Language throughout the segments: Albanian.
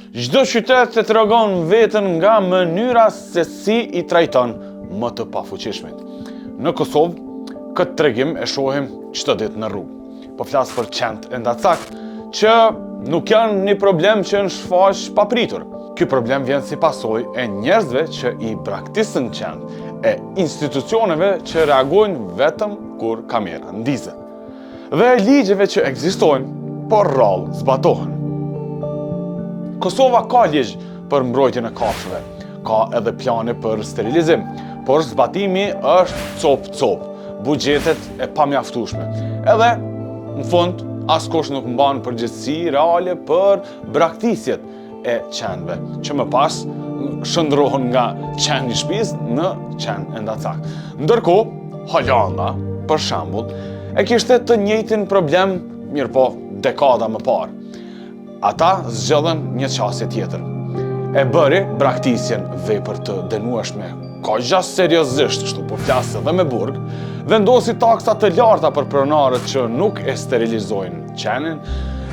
Çdo qytet e tregon veten nga mënyra se si i trajton më të pafuqishmit. Në Kosovë, këtë tregim e shohim çdo ditë në rrugë. Po flas për qent e ndacakt që nuk janë një problem që në shfaq papritur. Ky problem vjen si pasojë e njerëzve që i braktisën qent, e institucioneve që reagojnë vetëm kur kamera ndizet, dhe ligjeve që ekzistojnë, por rrallë zbatohen. Kosova ka ligj për mbrojtjen e kafshëve, ka edhe plane për sterilizim, por zbatimi është cop-cop, buxhetet e pamjaftueshme. Edhe, në fund, askush nuk mban përgjegjësi reale për braktisjet e qenve, që më pas shndrohen nga qeni i shtëpisë në qen e ndacakt. Ndërkohë, Holanda, për shembull, e kishte të njëjtin problem, mirë po, dekada më parë. Ata zgjedhën një qasje tjetër. E bëri braktisjen vepër të dënueshme, kaq seriozisht, kështu po flas edhe me burg, vendosi taksa të larta për pronarët që nuk e sterilizojnë qenin.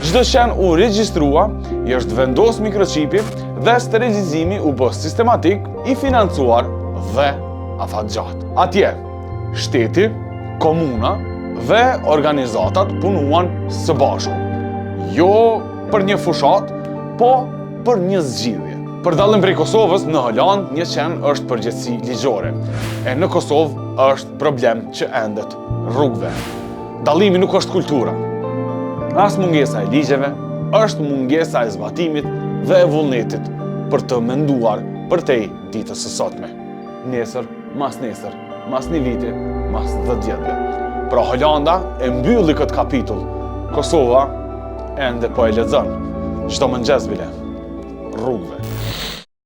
Çdo qen u regjistrua, i është vendos mikroçipi dhe sterilizimi u bë sistematik, i financuar dhe afatgjatë. Atje, shteti, komuna dhe organizatat punuan së bashku. Jo për një fushat, po për një zgjidhje. Për dallim prej Kosovës, në Holand një qen është përgjegjësi ligjore, e në Kosovë është problem që endet rrugëve. Dallimi nuk është kultura. As mungesa e ligjeve, është mungesa e zbatimit dhe e vullnetit për të menduar për te ditës së sotme. Nesër, mas një viti, mas 10 vjetëve. Pra Holanda e mbylli këtë kapitull. Kosova ende po e lexon. Çdo mëngjes bile rrugëve.